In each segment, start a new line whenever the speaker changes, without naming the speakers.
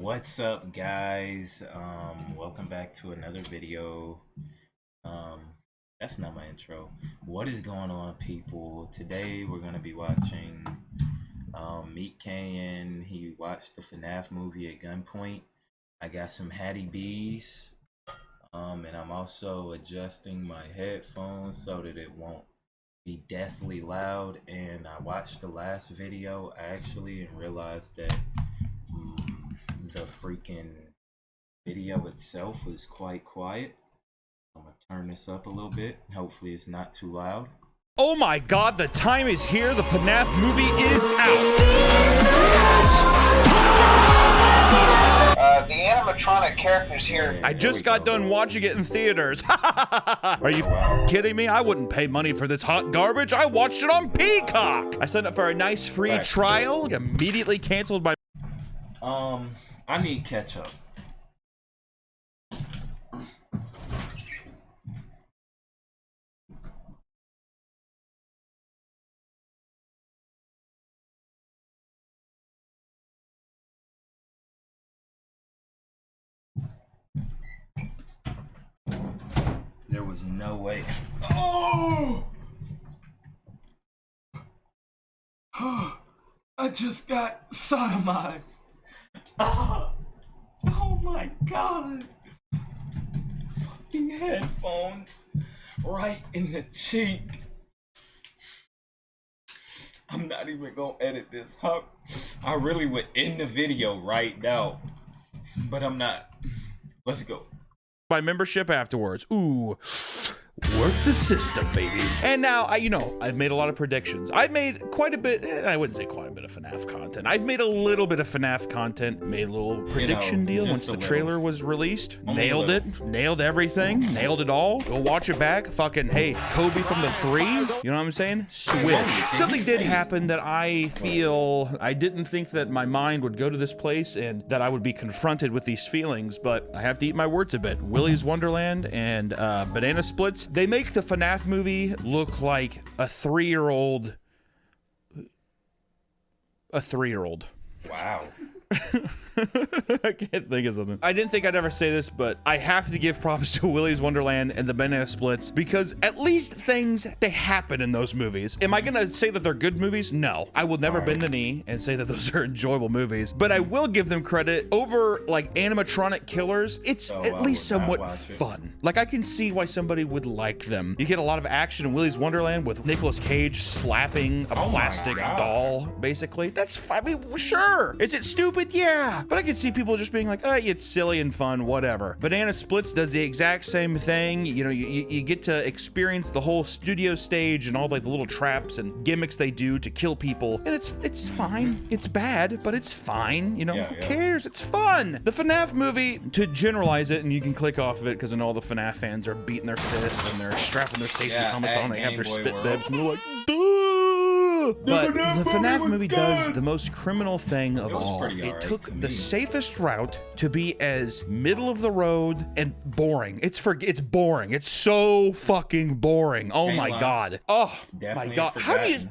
What's up, guys? Welcome back to another video. That's not my intro. What is going on, people? Today we're gonna be watching Meet Canyon. He watched the FNAF movie at gunpoint. I got some Hattie B's, and I'm also adjusting my headphones so that it won't be deathly loud. And I watched the last video actually and realized that the freaking video itself was quite quiet. I'm gonna turn this up a little bit. Hopefully it's not too loud.
Oh my god, the time is here. The FNAF movie is out.
The animatronic characters here.
I just got done watching it in theaters. Are you kidding me? I wouldn't pay money for this hot garbage. I watched it on Peacock. I signed up for a nice free trial. Immediately canceled my...
I need ketchup. There was no way. Oh! I just got sodomized. Oh my god. Fucking headphones right in the cheek. I'm not even gonna edit this, huh? I really would end the video right now, but I'm not. Let's go.
My membership afterwards. Ooh. Work the system, baby. And now, I've made a lot of predictions. I've made quite a bit, I wouldn't say quite a bit of FNAF content. I've made a little bit of FNAF content, made a little prediction deal once the trailer was released. Nailed it, nailed everything, nailed it all. Go watch it back. Fucking, hey, Kobe from the 3, you know what I'm saying? Switch. Something did happen that I feel, I didn't think that my mind would go to this place and that I would be confronted with these feelings, but I have to eat my words a bit. Willy's Wonderland and Banana Splits. They make the FNAF movie look like a 3-year-old.
Wow.
I can't think of something. I didn't think I'd ever say this, but I have to give props to Willy's Wonderland and the Banana Splits because at least things, they happen in those movies. Am I gonna say that they're good movies? No. I will never bend the knee and say that those are enjoyable movies, but I will give them credit over like animatronic killers. It's at least somewhat fun. Like I can see why somebody would like them. You get a lot of action in Willy's Wonderland with Nicolas Cage slapping a plastic doll, basically. That's fine. I mean, sure. Is it stupid? Yeah. But I could see people just being like, oh, it's silly and fun, whatever. Banana Splits does the exact same thing. You know, you get to experience the whole studio stage and all like the little traps and gimmicks they do to kill people. And it's fine. It's bad, but it's fine. You know, who cares? It's fun. The FNAF movie, to generalize it, and you can click off of it because I know all the FNAF fans are beating their fists and they're strapping their safety helmets on. They have their spit bibs and they're like, duh! But the FNAF movie does the most criminal thing of all. It took the safest route to be as middle of the road and boring. It's boring. It's so fucking boring. Oh my god. Oh my god. How do you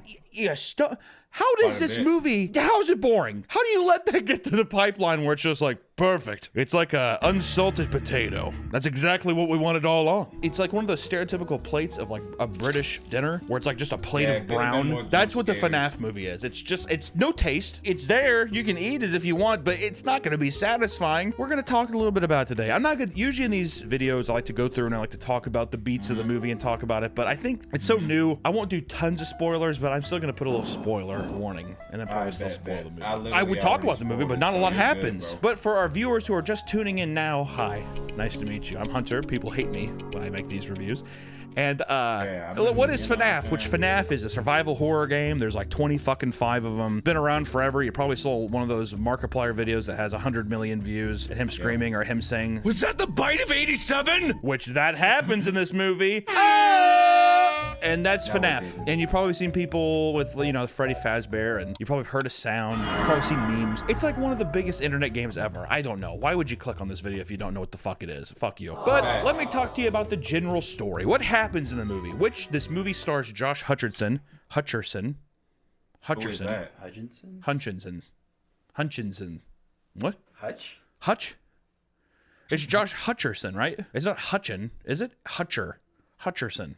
how does this movie, how is it boring? How do you let that get to the pipeline where it's just like, perfect. It's like a unsalted potato. That's exactly what we wanted all along. It's like one of those stereotypical plates of like a British dinner where it's like just a plate of brown. That's what the FNAF movie is. It's no taste. It's there. You can eat it if you want, but it's not going to be satisfying. We're going to talk a little bit about it today. I'm not good. Usually in these videos, I like to go through and I like to talk about the beats of the movie and talk about it, but I think it's so new. I won't do tons of spoilers, but I'm still going to put a little spoiler warning and then probably still spoil the movie. I would talk about the movie, but not a lot happens. But for our viewers who are just tuning in now, hi, nice to meet you. I'm Hunter. People hate me when I make these reviews. And what is FNAF? Which FNAF is a survival horror game. There's like 25 of them. Been around forever. You probably saw one of those Markiplier videos that has 100 million views and him screaming or him saying, "Was that the bite of 87?" Which that happens in this movie. And that's FNAF. And you've probably seen people with, you know, Freddy Fazbear, and you've probably heard a sound. You've probably seen memes. It's like one of the biggest internet games ever. I don't know. Why would you click on this video if you don't know what the fuck it is? Fuck you. But let me talk to you about the general story. What happens in the movie? Which this movie stars Josh Hutcherson. Hutcherson.
Who is that? Hutchinson?
Hutchinson. What?
Hutch?
Hutch? It's Josh Hutcherson, right? It's not Hutchin, is it? Hutcherson.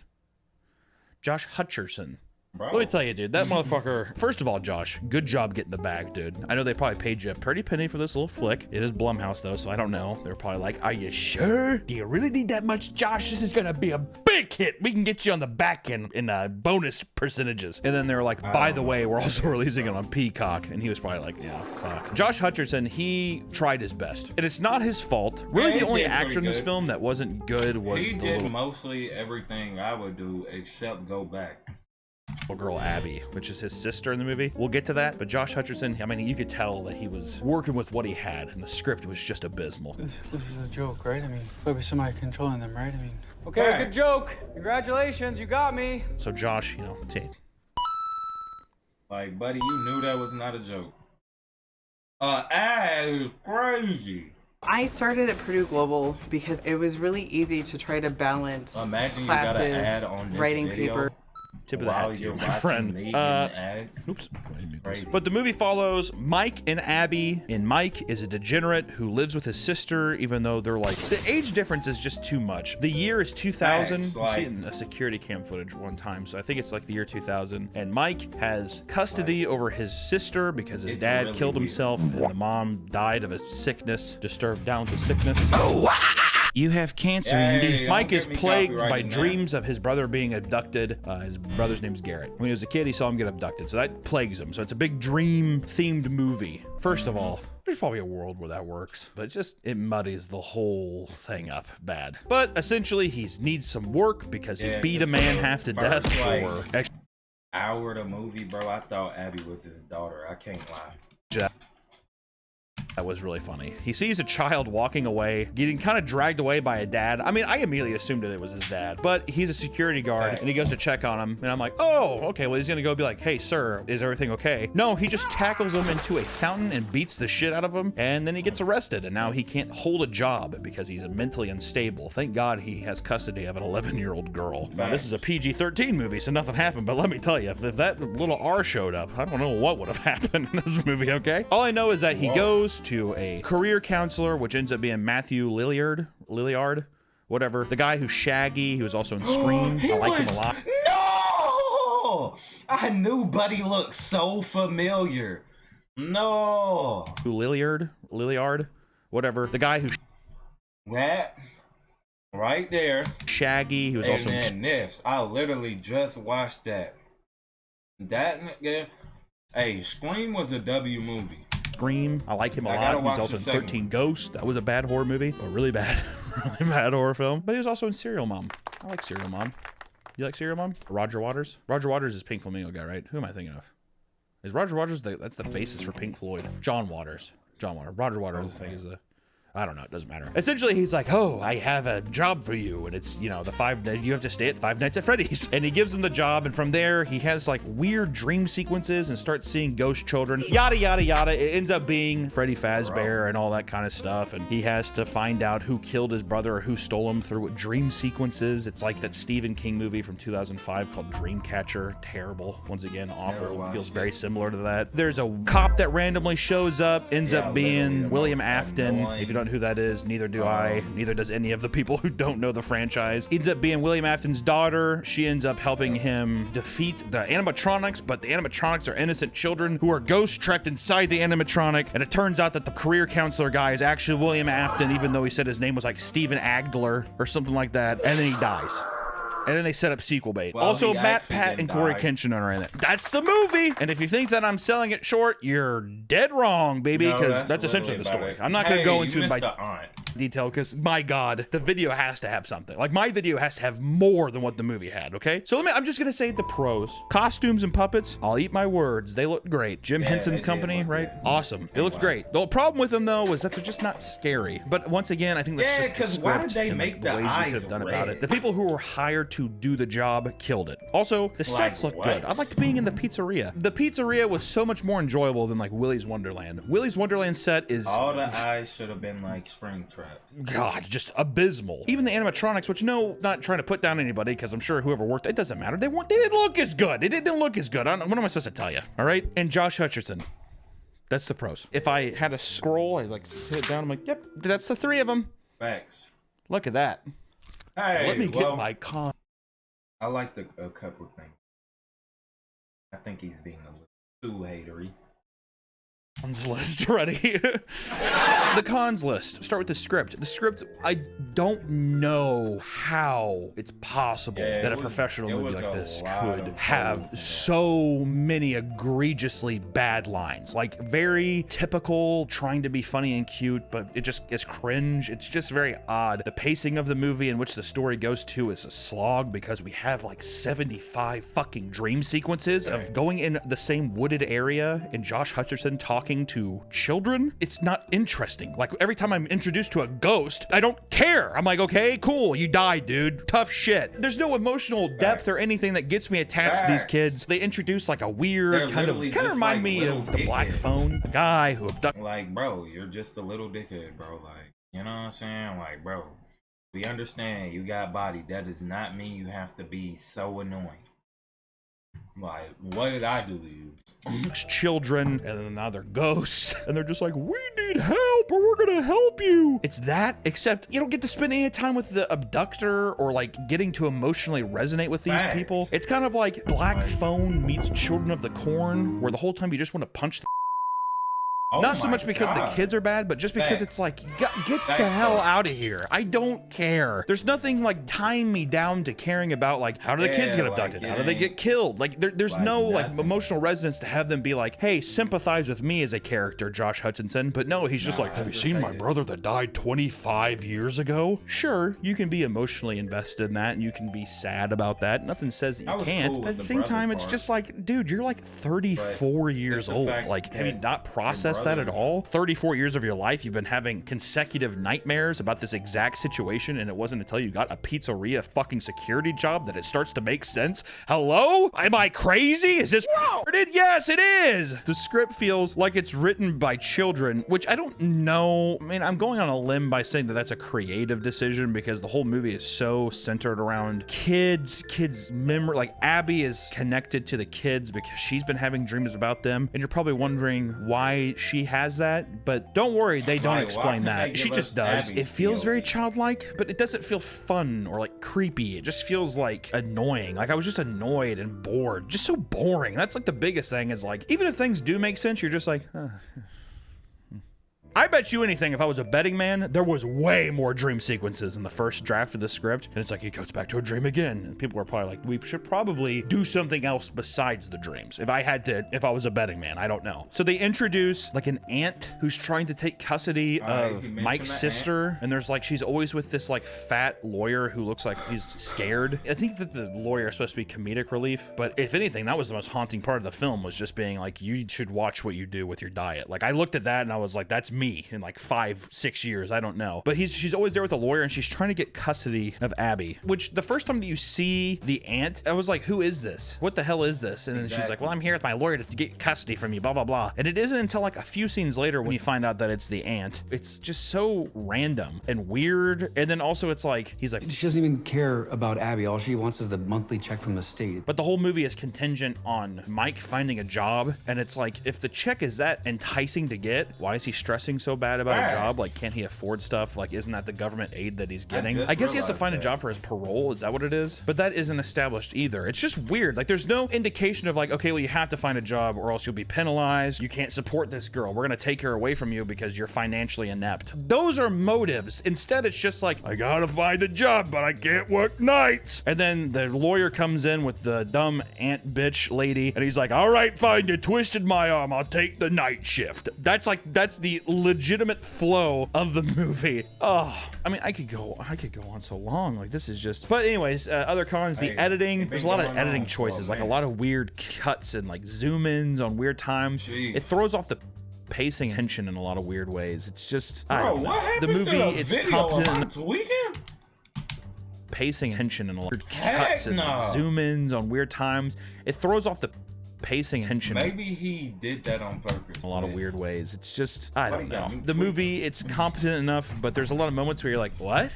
Josh Hutcherson.
Bro.
Let me tell you, dude, that motherfucker. First of all, Josh, good job getting the bag, dude. I know they probably paid you a pretty penny for this little flick. It is Blumhouse, though, so I don't know. They're probably like, are you sure? Do you really need that much, Josh? This is gonna be a big hit. We can get you on the back end in bonus percentages. And then they were like, by the way, we're also releasing it on Peacock. And he was probably like, yeah, fuck. Josh Hutcherson, he tried his best. And it's not his fault. Really,
Yeah,
the only
he did
actor in this
good.
film that wasn't good was
He
the
did
little
mostly everything I would do except go back.
girl Abby, which is his sister in the movie. We'll get to that, but Josh Hutcherson, I mean, you could tell that he was working with what he had, and the script was just abysmal.
This was a joke, right? I mean, there'll be somebody controlling them, right? I mean,
Okay,
Right.
good joke. Congratulations, you got me.
So Josh,
Like, buddy, you knew that was not a joke. Ad is crazy.
I started at Purdue Global because it was really easy to try to balance
Imagine you got an
classes,
ad on this
writing
video
paper.
tip of the
while
hat to
you're
you, my
watching
friend.
me in the ad.
Oops.
Crazy.
But the movie follows Mike and Abby, and Mike is a degenerate who lives with his sister, even though they're like, the age difference is just too much. The year is 2000.
Facts,
You see
like-
it in a security cam footage one time, so I think it's like the year 2000. And Mike has custody over his sister because his
It's
dad
really
killed
weird.
himself, and the mom died of a sickness, disturbed down to sickness. You have cancer,
Hey,
Andy.
don't
Mike
get
is
me
plagued by
copyrighted now.
dreams of his brother being abducted. His brother's name's Garrett. When he was a kid, he saw him get abducted, so that plagues him. So it's a big dream-themed movie. First of all, there's probably a world where that works, but it muddies the whole thing up bad. But essentially, he needs some work because he
Yeah,
beat a
it's
man
for
half to
first,
death
like,
for
Hour of the movie, bro. I thought Abby was his daughter. I can't lie.
That was really funny. He sees a child walking away, getting kind of dragged away by a dad. I mean, I immediately assumed that it was his dad, but he's a security guard and he goes to check on him. And I'm like, oh, okay, well, he's going to go be like, hey, sir, is everything okay? No, he just tackles him into a fountain and beats the shit out of him. And then he gets arrested. And now he can't hold a job because he's mentally unstable. Thank God he has custody of an 11-year-old girl. Now, this is a PG-13 movie, so nothing happened. But let me tell you, if that little R showed up, I don't know what would have happened in this movie, okay? All I know is that he goes to a career counselor, which ends up being Matthew Lilliard, whatever. The guy who's Shaggy, he was also in Scream. I like him a lot.
No! I knew Buddy looked so familiar. No!
Lilliard, whatever. The guy who's
That right there.
Shaggy, he was also in
And then this. I literally just watched that. That nigga. Hey, Scream was a W movie.
Scream. I like him a
I gotta
lot. He was
watch
also
the
in
second
13 Ghosts. That was a bad horror movie. A really bad, really bad horror film. But he was also in Serial Mom. I like Serial Mom. You like Serial Mom? Roger Waters? Roger Waters is Pink Flamingo guy, right? Who am I thinking of? Is Roger Waters that's the basis for Pink Floyd? John Waters. Roger Waters, I think, is the... I don't know. It doesn't matter. Essentially, he's like, oh, I have a job for you. And it's, you know, you have to stay at Five Nights at Freddy's. And he gives him the job. And from there, he has like weird dream sequences and starts seeing ghost children. Yada, yada, yada. It ends up being Freddy Fazbear and all that kind of stuff. And he has to find out who killed his brother or who stole him through dream sequences. It's like that Stephen King movie from 2005 called Dreamcatcher. Terrible. Once again, awful. Feels very similar to that. There's a cop that randomly shows up, ends up being William Afton. If you don't know who that is, neither do I. Neither does any of the people who don't know the franchise. Ends up being William Afton's daughter. She ends up helping him defeat the animatronics, but the animatronics are innocent children who are ghost trapped inside the animatronic. And it turns out that the career counselor guy is actually William Afton, even though he said his name was like Steven Agdler or something like that. And then he dies. And then they set up sequel bait.
Well,
Also,
he
Matt
actually
Pat
didn't
and Corey
die.
Kenshin are in it. That's the movie. And if you think that I'm selling it short, you're dead wrong, baby,
No,
because that's essentially the
literally
story.
about it.
I'm not going to
Hey,
go
you
into it
missed
by
the aunt.
detail because, my God, the video has to have something. Like, my video has to have more than what the movie had, okay? So I'm just going to say the pros. Costumes and puppets, I'll eat my words. They look great. Jim Henson's
they did
company,
look
right?
good.
Awesome. It looks great. The problem with them, though, was that they're just not scary. But once again, I think that's
Yeah,
just the
'cause why did
script
they
and
make
the
the
ways you
eyes
could have done about
red?
it. The people who were hired to do the job killed it. Also, the sets look
what?
good. I liked being in the pizzeria. The pizzeria was so much more enjoyable than like Willy's Wonderland. Willy's Wonderland set is
All the eyes should have been like spring traps.
God, just abysmal. Even the animatronics, which no, not trying to put down anybody, because I'm sure whoever worked, it doesn't matter. They didn't look as good. It didn't look as good. What am I supposed to tell you? All right. And Josh Hutcherson. That's the pros. If I had a scroll, I like sit it down. I'm like, yep, that's the 3 of them.
Facts.
Look at that.
Hey,
Let me get my con.
I liked a couple things. I think he's being a little too hatery.
Cons list ready. The cons list. Start with the script. The script, I don't know how it's possible that a professional movie like this could have so many egregiously bad lines. Like very typical, trying to be funny and cute, but it just is cringe. It's just very odd. The pacing of the movie in which the story goes to is a slog because we have like 75 fucking dream sequences of going in the same wooded area and Josh Hutcherson talking to children. It's not interesting. Like every time I'm introduced to a ghost, I don't care. I'm like, okay, cool, you died, dude. Tough shit. There's no emotional depth or anything that gets me attached to these kids. They introduce like a weird kind of remind me of the Black Phone guy who abducted.
Like, bro, you're just a little dickhead, bro. Like, you know what I'm saying? Like, bro, we understand you got body. That does not mean you have to be so annoying. Like, what did I do to you?
Children, and then now they're ghosts, and they're just like, we need help or we're gonna help you. It's that, except you don't get to spend any time with the abductor or like getting to emotionally resonate with these people. It's kind of like Black Phone meets Children of the Corn, where the whole time you just want to punch the not so much because the kids are bad, but just because it's like, get the hell out of here. I don't care. There's nothing like tying me down to caring about like, how do the kids get abducted? How do they get killed? Like there's no like emotional resonance to have them be like, hey, sympathize with me as a character, Josh Hutcherson. But no, he's just like, have you seen my brother that died 25 years ago? Sure, you can be emotionally invested in that and you can be sad about that. Nothing says that you can't. But at the same time, it's just like, dude, you're like 34 years old. Like, have you not processed that at all? 34 years of your life you've been having consecutive nightmares about this exact situation, and it wasn't until you got a pizzeria fucking security job that it starts to make sense. Hello? Am I crazy? Is this retarded? Yes, it is. The script feels like it's written by children, which I don't know. I mean, I'm going on a limb by saying that that's a creative decision because the whole movie is so centered around kids memory. Like Abby is connected to the kids because she's been having dreams about them, and you're probably wondering why she has that, but don't worry, they don't explain that. She just does. It feels very childlike, but it doesn't feel fun or like creepy. It just feels like annoying. Like I was just annoyed and bored. Just so boring. That's like the biggest thing is like, even if things do make sense, you're just like, I bet you anything, if I was a betting man, there was way more dream sequences in the first draft of the script. And it's like, he goes back to a dream again. And people are probably like, we should probably do something else besides the dreams. If I was a betting man, I don't know. So they introduce like an aunt who's trying to take custody of Mike's sister. And there's like, she's always with this like fat lawyer who looks like he's scared. I think that the lawyer is supposed to be comedic relief. But if anything, that was the most haunting part of the film, was just being like, you should watch what you do with your diet. Like I looked at that and I was like, that's me in like 5-6 years, I don't know. But she's always there with a lawyer, and she's trying to get custody of Abby, which the first time that you see the aunt, I was like, who is this? What the hell is this? And then she's like, well, I'm here with my lawyer to get custody from you, blah, blah, blah. And it isn't until like a few scenes later when you find out that it's the aunt. It's just so random and weird. And then also it's like, he's like,
She doesn't even care about Abby. All she wants is the monthly check from the state.
but the whole movie is contingent on Mike finding a job. And it's like, if the check is that enticing to get, why is he stressing so bad about a job? Like, can't he afford stuff? Like, isn't that the government aid that he's getting? I guess he has to find a job for his parole. Is that what it is? But that isn't established either. It's just weird. Like, there's no indication of like, okay, well, you have to find a job or else you'll be penalized. You can't support this girl. We're gonna take her away from you because you're financially inept. Those are motives. Instead, it's just like, I gotta find a job, but I can't work nights. And then the lawyer comes in with the dumb aunt bitch lady, and he's like, all right, fine, you twisted my arm. I'll take the night shift. That's the legitimate flow of the movie. Oh, I mean, I could go on so long. Like, this is just, but anyways, other cons, the editing, there's a lot of editing choices, like a lot of weird cuts and like zoom ins on weird times. It throws off the pacing tension in a lot of weird ways. It's just, I don't know. The movie, it's competent pacing tension and a lot of cuts and like, zoom ins on weird times. It throws off the pacing tension.
Maybe he did that on purpose.
A lot of weird ways. It's just, I don't know. The movie, it's competent enough, but there's a lot of moments where you're like, what?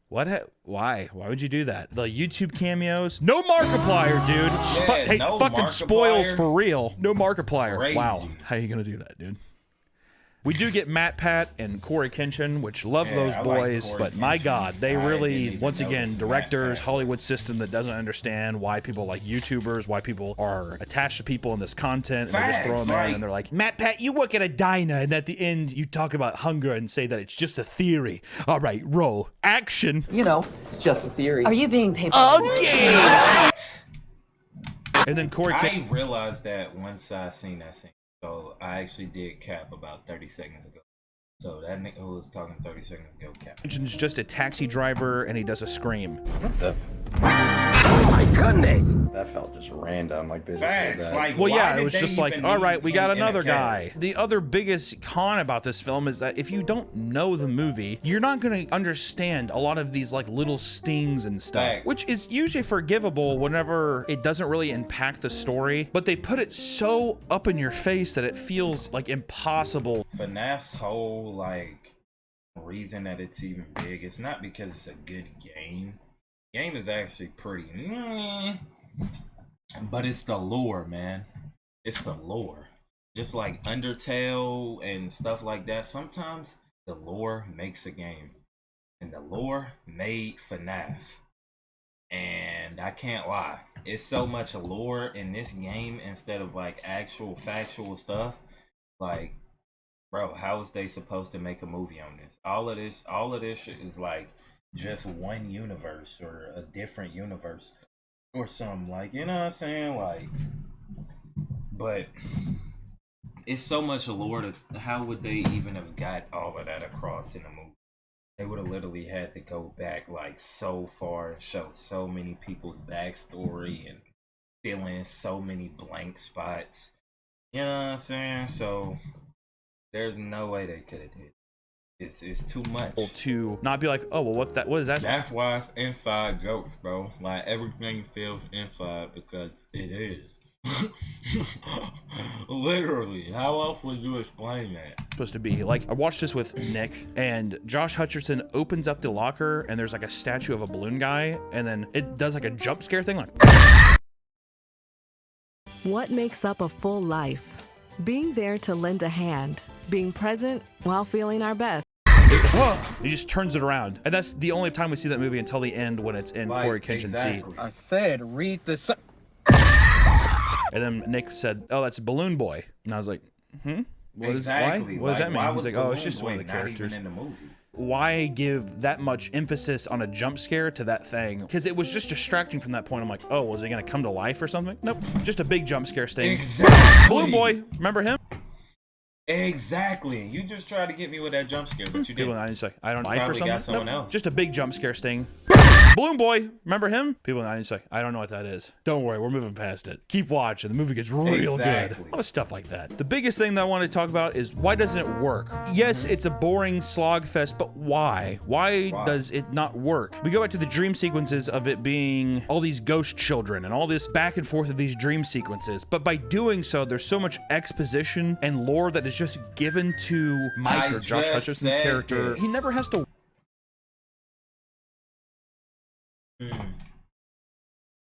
Why? Why would you do that? The YouTube cameos? No Markiplier, dude. Hey,
no
fucking
Markiplier.
spoils for real. No Markiplier.
Crazy.
Wow. How are you gonna do that, dude? We do get Matt Pat and Corey Kenshin, which love those boys, but my God, they really, once again, directors, Hollywood system that doesn't understand why people like YouTubers, why people are attached to people in this content, and they just throw them in and they're like, Matt Pat, you work at a diner, and at the end you talk about hunger and say that it's just a theory. All right, roll. Action.
You know, it's just a theory.
Are you being paid?
Okay. And then Corey
I realized that once I seen that scene. So I actually did cap about 30 seconds ago. So that nigga who was talking 30 seconds ago cap.
Kenshin's just a taxi driver and he does a scream.
What the? Oh my goodness! That felt just random. Like they just did that.
Like,
well, yeah, it was just like, all right, we got another guy. The other biggest con about this film is that if you don't know the movie, you're not going to understand a lot of these like little stings and stuff, which is usually forgivable whenever it doesn't really impact the story. But they put it so up in your face that it feels like impossible.
FNAF's whole like reason that it's even big, it's not because it's a good game. Game is actually pretty, but it's the lore, man. It's the lore. Just like Undertale and stuff like that. Sometimes the lore makes a game, and the lore made FNAF. And I can't lie, it's so much lore in this game instead of like actual factual stuff. Like, bro, how is they supposed to make a movie on this? All of this shit is like just one universe or a different universe or something, like, you know what I'm saying? Like, but it's so much lore that how would they even have got all of that across in the movie? They would have literally had to go back like so far and show so many people's backstory and fill in so many blank spots. You know what I'm saying? So there's no way they could have did it. It's too much
to not be like, oh well, what is that?
That's why it's inside jokes, bro. Like everything feels inside because it is. Literally, how else would you explain that?
Supposed to be like, I watched this with Nick, and Josh Hutcherson opens up the locker and there's like a statue of a balloon guy, and then it does like a jump scare thing, like.
What makes up a full life? Being there to lend a hand, being present while feeling our best.
He just turns it around, and that's the only time we see that movie until the end when it's in Corey Kenshin's seat.
I said, read the.
And then Nick said, "Oh, that's Balloon Boy," and I was like, "Hmm,
what does that mean?"
He's like, "Oh, it's just one of the characters."
In the movie.
Why give that much emphasis on a jump scare to that thing? Because it was just distracting from that point. I'm like, oh, was it gonna come to life or something? Nope, just a big jump scare sting.
Exactly.
Balloon Boy, remember him?
Exactly. You just tried to get me with that jump scare, but you didn't.
I didn't say, I don't know. Life or something?
Got someone else.
Just a big jump scare sting. Balloon Boy, remember him? People, I didn't say, I don't know what that is. Don't worry, we're moving past it. Keep watching. The movie gets real good. A lot of stuff like that. The biggest thing that I want to talk about is why doesn't it work? Yes, it's a boring slog fest, but why? Why does it not work? We go back to the dream sequences of it being all these ghost children and all this back and forth of these dream sequences. But by doing so, there's so much exposition and lore that is just given to Mike or Josh Hutcherson's character. He never has to.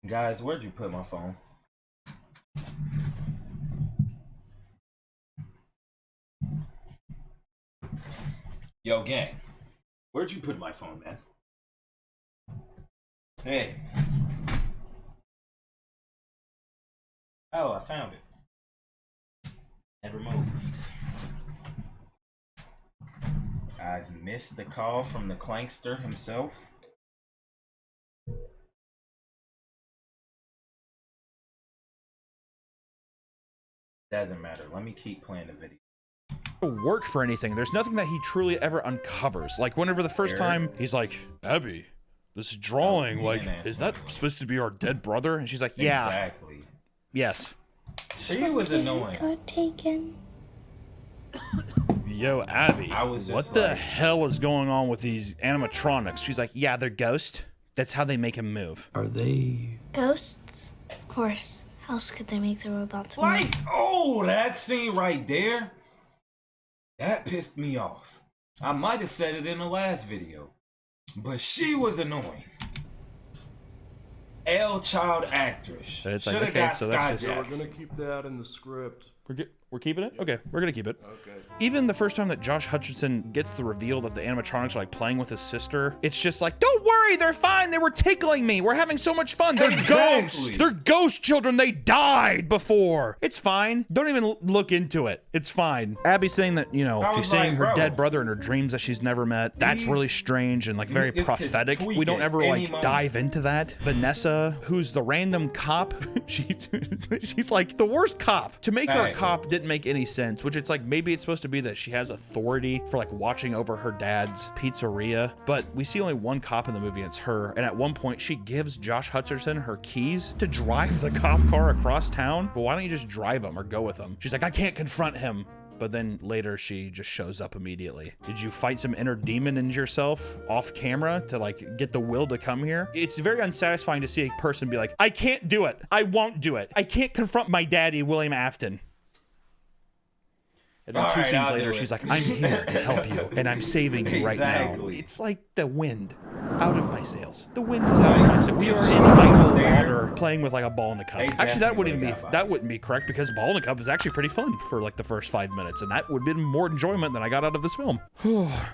Guys, where'd you put my phone? Yo, gang, where'd you put my phone, man? Hey. Oh, I found it. Never moved. I've missed the call from the Clankster himself. Doesn't matter. Let me keep playing the video.
Work for anything. There's nothing that he truly ever uncovers. Like whenever the first time he's like, Abby, this drawing, like, is that supposed to be our dead brother? And she's like, yeah.
Exactly.
Yes.
She was annoying.
Got taken.
Yo, Abby, what the
like,
hell is going on with these animatronics? She's like, yeah, they're ghosts. That's how they make him move.
Are they
Ghosts? Of course. How else could they make the robots move?
like, oh, that scene right there. That pissed me off. I might have said it in the last video. but she was annoying. Child actress.
It's
Should
like,
have
okay,
got
so
Sky
that's just-
Jackson.
We're gonna keep that in the script.
We're keeping it? Okay, we're gonna keep it.
Okay.
Even the first time that Josh Hutcherson gets the reveal that the animatronics are like playing with his sister, it's just like, don't worry, they're fine. They were tickling me. We're having so much fun. They're ghosts. They're ghost children. They died before. It's fine. Don't even look into it. It's fine. Abby's saying that, you know, she's seeing her dead brother in her dreams that she's never met. That's really strange and like very prophetic. We don't ever like dive into that. Vanessa, who's the random cop, she's like the worst cop. To make her a cop didn't make any sense, which it's like maybe it's supposed to be that she has authority for like watching over her dad's pizzeria, but we see only one cop in the movie and it's her, and at one point she gives Josh Hutcherson her keys to drive the cop car across town. But why don't you just drive him or go with him? She's like, I can't confront him. But then later she just shows up immediately. Did you fight some inner demon in yourself off camera to like get the will to come here? It's very unsatisfying to see a person be like, I can't do it. I won't do it. I can't confront my daddy, William Afton. And then two scenes later, she's like, I'm here to help you, and I'm saving you right now. It's like the wind out of my sails. The wind is out of my sails. We are in idle water playing with like a ball in a cup. Actually, that wouldn't be correct, because ball in a cup is actually pretty fun for like the first 5 minutes, and that would have been more enjoyment than I got out of this film.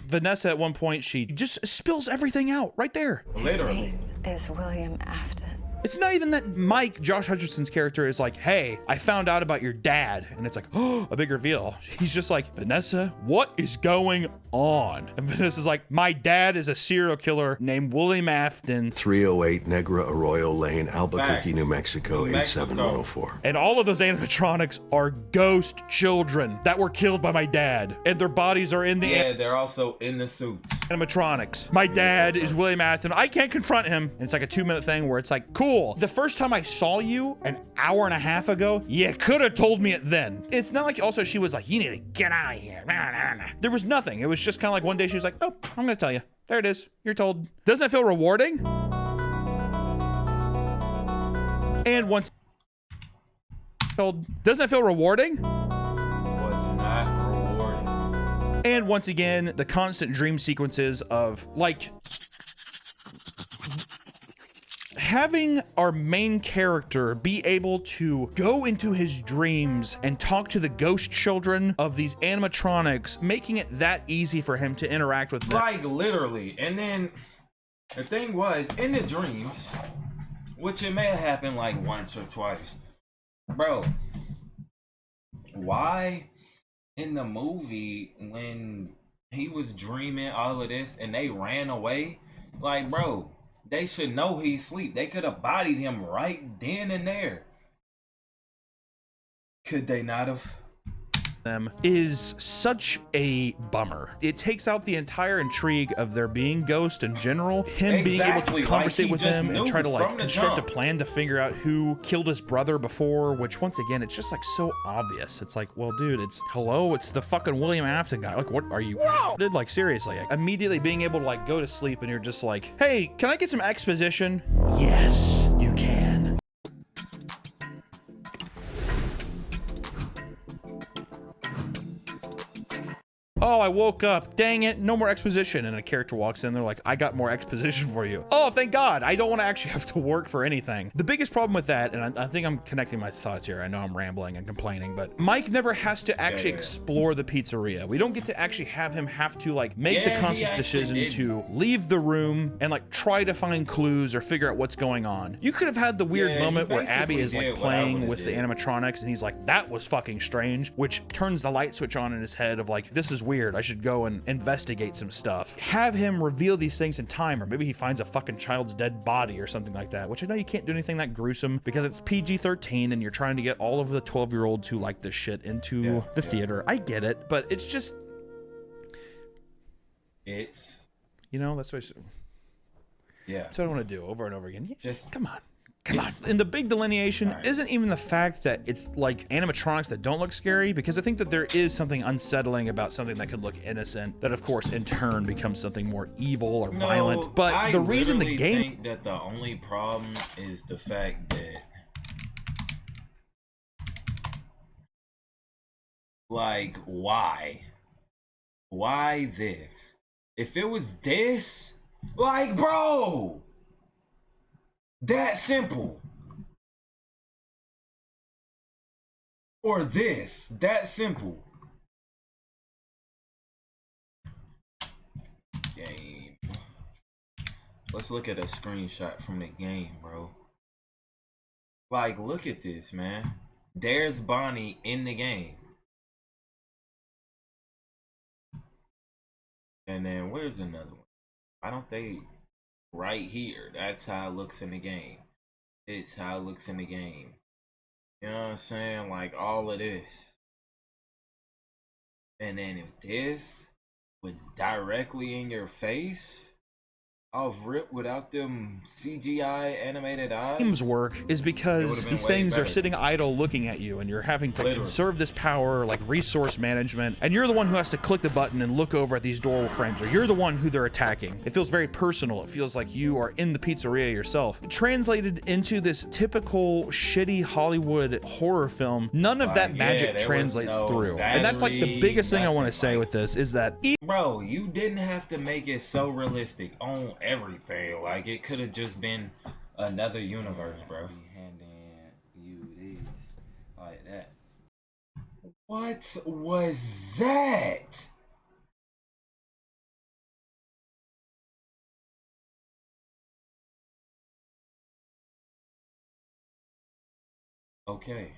Vanessa, at one point, she just spills everything out right there.
Literally. His name is William Afton.
It's not even that Mike, Josh Hutcherson's character, is like, hey, I found out about your dad. And it's like, oh, a big reveal. He's just like, Vanessa, what is going on? And Vanessa's like, my dad is a serial killer named William Afton.
308 Negra Arroyo Lane, Albuquerque, New Mexico, 87104.
And all of those animatronics are ghost children that were killed by my dad. And their bodies are in the...
Yeah, they're also in the suits.
Animatronics. My dad is William Afton. I can't confront him. And it's like a 2-minute thing where it's like, cool. The first time I saw you an hour and a half ago, you could have told me it then. It's not like also she was like, you need to get out of here. There was nothing. It was just kind of like one day she was like, oh, I'm going to tell you. There it is. You're told. Doesn't it feel rewarding? And once told, doesn't it feel rewarding?
Was not rewarding.
And once again, the constant dream sequences of like... having our main character be able to go into his dreams and talk to the ghost children of these animatronics, making it that easy for him to interact with them.
Like literally. And then the thing was, in the dreams, which it may have happened like once or twice, bro, why in the movie when he was dreaming all of this and they ran away, like, bro, they should know he's asleep. They could have bodied him right then and there. Could they not have?
Them is such a bummer. It takes out the entire intrigue of there being ghosts in general. Him being able to conversate with them and try to like construct a plan to figure out who killed his brother before, which once again, it's just like so obvious. It's like, well, dude, it's the fucking William Afton guy. Like, what are you? Dude, like seriously, immediately being able to like go to sleep and you're just like, hey, can I get some exposition? Yes, you can. Oh, I woke up. Dang it. No more exposition. And a character walks in. They're like, I got more exposition for you. Oh, thank God. I don't want to actually have to work for anything. The biggest problem with that, and I think I'm connecting my thoughts here. I know I'm rambling and complaining, but Mike never has to actually explore the pizzeria. We don't get to actually have him have to like make the conscious decision to leave the room and like try to find clues or figure out what's going on. You could have had the weird moment where Abby is like playing with the animatronics and he's like, that was fucking strange, which turns the light switch on in his head of like, this is weird. I should go and investigate some stuff. Have him reveal these things in time, or maybe he finds a fucking child's dead body or something like that, which I know you can't do anything that gruesome because it's PG-13 and you're trying to get all of the 12-year-olds who like this shit into the theater. I get it, but it's just...
It's...
You know, that's what I want to do over and over again. Just come on. Come on. And the big delineation isn't even the fact that it's like animatronics that don't look scary, because I think that there is something unsettling about something that could look innocent that of course in turn becomes something more evil or violent. But the reason the game...
I think that the only problem is the fact that like, why this? If it was this, Like, bro, that simple. Or this, that simple. Game. Let's look at a screenshot from the game, bro. Like, look at this, man. There's Bonnie in the game. And then where's another one? Why don't they right here? That's how it looks in the game. It's how it looks in the game. You know what I'm saying? Like all of this. And then if this was directly in your face, off rip without them CGI animated eyes.
Games work is because these things are sitting idle looking at you, and you're having to conserve this power, like resource management, and you're the one who has to click the button and look over at these door frames, or you're the one who they're attacking. It feels very personal. It feels like you are in the pizzeria yourself. Translated into this typical shitty Hollywood horror film, none of that magic translates through. And that's like the biggest thing I want to say with this is that
bro, you didn't have to make it so realistic on everything. Like it could have just been another universe, bro. Handing you these like that. What was that? Okay.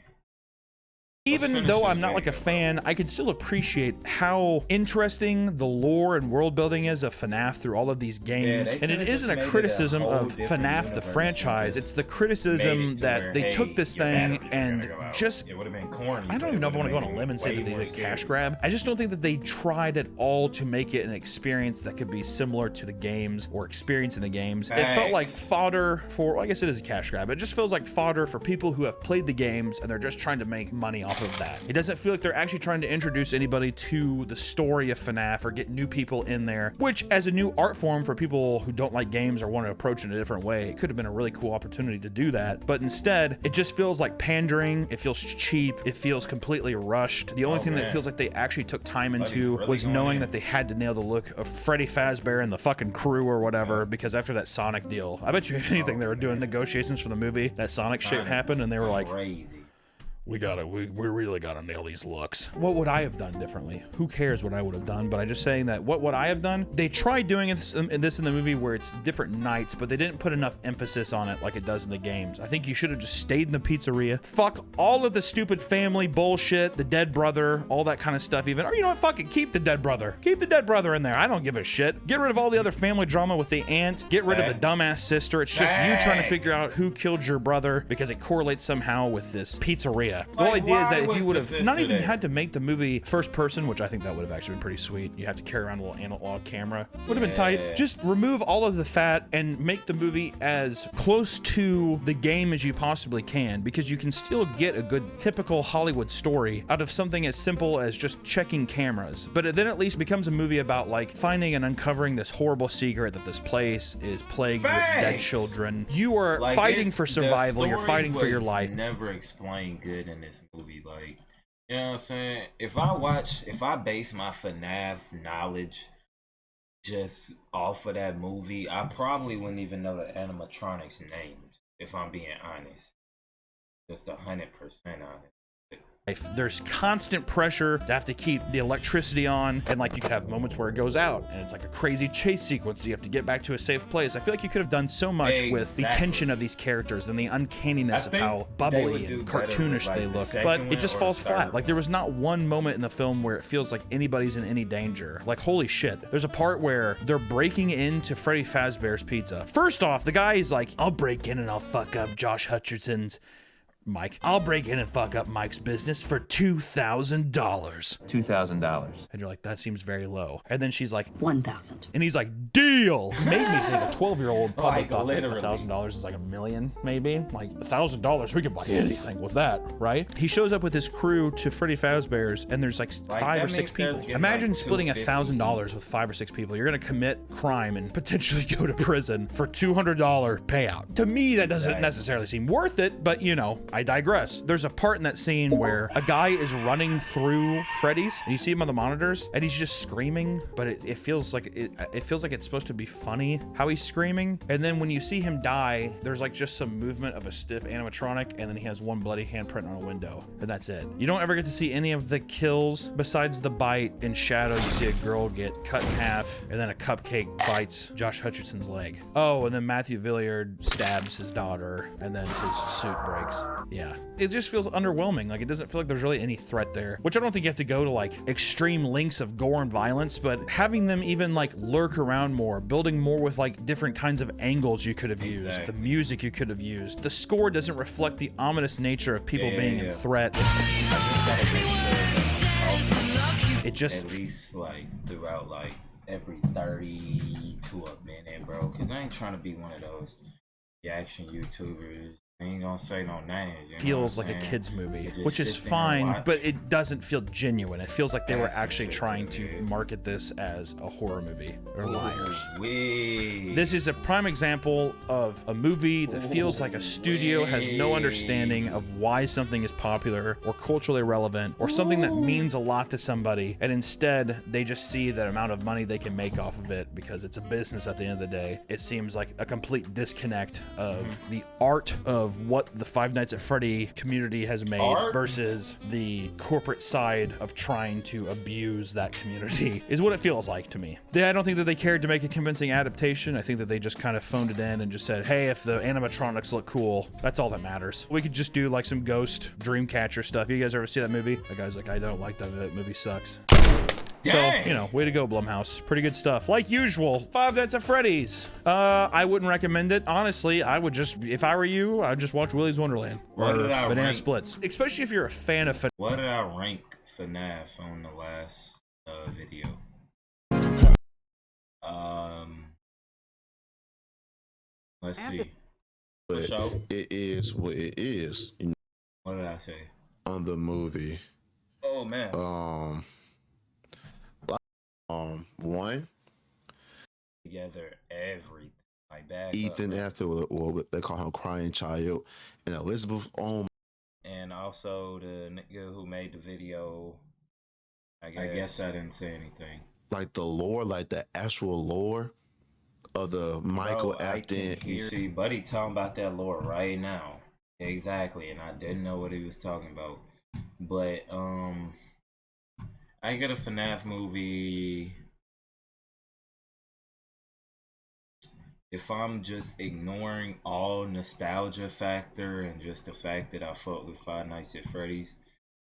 Even though I'm not like a fan, I can still appreciate how interesting the lore and world building is of FNAF through all of these games. And it isn't a criticism of FNAF the franchise. It's the criticism that they took this thing and just,
it would have been corny.
I don't even know if I want to go on a limb and say that they did a cash grab. I just don't think that they tried at all to make it an experience that could be similar to the games or experience in the games. It felt like fodder for, well, I guess it is a cash grab. It just feels like fodder for people who have played the games and they're just trying to make money off of that. It doesn't feel like they're actually trying to introduce anybody to the story of FNAF or get new people in there, which as a new art form for people who don't like games or want to approach it in a different way, it could have been a really cool opportunity to do that. But instead, it just feels like pandering. It feels cheap. It feels completely rushed. The only thing that it feels like they actually took time into was knowing that they had to nail the look of Freddy Fazbear and the fucking crew or whatever, because after that Sonic deal, I bet you if anything, they were doing negotiations for the movie. That Sonic shit happened and they were like, we really gotta nail these looks. What would I have done differently? Who cares what I would have done? But I'm just saying that what would I have done? They tried doing this in the movie where it's different nights, but they didn't put enough emphasis on it like it does in the games. I think you should have just stayed in the pizzeria. Fuck all of the stupid family bullshit, the dead brother, all that kind of stuff even. Or you know what, fuck it, keep the dead brother. Keep the dead brother in there. I don't give a shit. Get rid of all the other family drama with the aunt. Get rid of the dumbass sister. It's just you trying to figure out who killed your brother because it correlates somehow with this pizzeria. The whole idea is that if you would have not even had to make the movie first person, which I think that would have actually been pretty sweet. You have to carry around a little analog camera. Would have been tight. Just remove all of the fat and make the movie as close to the game as you possibly can, because you can still get a good typical Hollywood story out of something as simple as just checking cameras. But it then at least becomes a movie about like finding and uncovering this horrible secret that this place is plagued with dead children. You are like fighting for survival. You're fighting for your life.
Never explained good in this movie. Like, you know what I'm saying? If I base my FNAF knowledge just off of that movie, I probably wouldn't even know the animatronics names, if I'm being honest. Just 100% honest.
There's constant pressure to have to keep the electricity on, and like you could have moments where it goes out and it's like a crazy chase sequence. You have to get back to a safe place. I feel like you could have done so much with the tension of these characters and the uncanniness of how bubbly and cartoonish they look, but it just falls flat. Like there was not one moment in the film where it feels like anybody's in any danger. Like holy shit. There's a part where they're breaking into Freddy Fazbear's Pizza. First off, the guy is like, I'll break in and I'll fuck up Josh Hutcherson's Mike. I'll break in and fuck up Mike's business for $2,000.
$2,000.
And you're like, that seems very low. And then she's like,
1,000.
And he's like, deal. Made me think a 12-year-old probably thought that $1,000 is like $1 million, maybe. Like $1,000, we could buy anything with that, right? He shows up with his crew to Freddy Fazbear's, and there's like 5 or 6 people. Imagine splitting $1,000 with 5 or 6 people. You're gonna commit crime and potentially go to prison for $200 payout. To me, that doesn't necessarily seem worth it, but you know, I digress. There's a part in that scene where a guy is running through Freddy's, and you see him on the monitors, and he's just screaming, but it feels like it feels like it's supposed to be funny how he's screaming. And then when you see him die, there's like just some movement of a stiff animatronic, and then he has one bloody handprint on a window, and that's it. You don't ever get to see any of the kills besides the bite. In shadow, you see a girl get cut in half, and then a cupcake bites Josh Hutcherson's leg. Oh, and then Matthew Villiard stabs his daughter, and then his suit breaks. Yeah, it just feels underwhelming. Like, it doesn't feel like there's really any threat there, which I don't think you have to go to like extreme lengths of gore and violence, but having them even like lurk around more, building more with like different kinds of angles you could have used, the music you could have used. The score doesn't reflect the ominous nature of people being in threat. It just
at least like throughout like every 30 to a minute, bro, because I ain't trying to be one of those reaction YouTubers. I ain't gonna say no names. You
feels like a kid's movie, which is fine, but it doesn't feel genuine. It feels like they were actually trying to market this as a horror movie or liars. This is a prime example of a movie that feels like a studio has no understanding of why something is popular or culturally relevant or something that means a lot to somebody, and instead they just see the amount of money they can make off of it because it's a business at the end of the day. It seems like a complete disconnect of the art of what the Five Nights at Freddy community has made versus the corporate side of trying to abuse that community is what it feels like to me. I don't think that they cared to make a convincing adaptation. I think that they just kind of phoned it in and just said, hey, if the animatronics look cool, that's all that matters. We could just do like some ghost Dreamcatcher stuff. You guys ever see that movie? The guy's like, I don't like that movie, sucks.
Dang.
So, you know, way to go, Blumhouse. Pretty good stuff. Like usual, Five Nights at Freddy's. I wouldn't recommend it. Honestly, I would just, if I were you, I'd just watch Willy's Wonderland or Banana Splits. Especially if you're a fan of FNAF.
What did I rank FNAF on the last video? Let's see.
It is what it is.
What did I say?
On the movie.
Oh man.
One.
Together everything. Like that.
Ethan after what they call him crying child, and Elizabeth.
And also the nigga who made the video. I guess I didn't say anything.
Like the lore, like the actual lore of the Michael acting.
You see, Buddy talking about that lore right now. Exactly, and I didn't know what he was talking about. But I get a FNAF movie. If I'm just ignoring all nostalgia factor and just the fact that I fuck with Five Nights at Freddy's,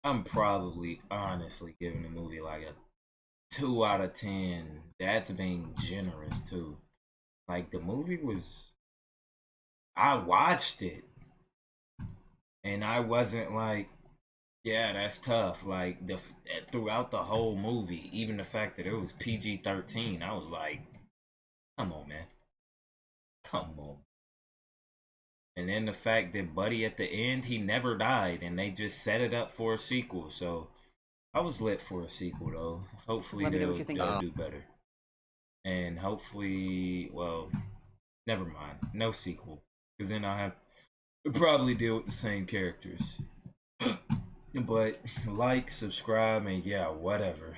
I'm probably honestly giving the movie like a 2 out of 10. That's being generous too. Like the movie was, I watched it and I wasn't like, yeah, that's tough. Like throughout the whole movie, even the fact that it was PG-13, I was like, come on, man. Come on. And then the fact that Buddy at the end, he never died and they just set it up for a sequel. So I was lit for a sequel though. Hopefully they'll do better. And hopefully, well, never mind. No sequel. Because then I'll have to probably deal with the same characters. But like, subscribe, and yeah, whatever.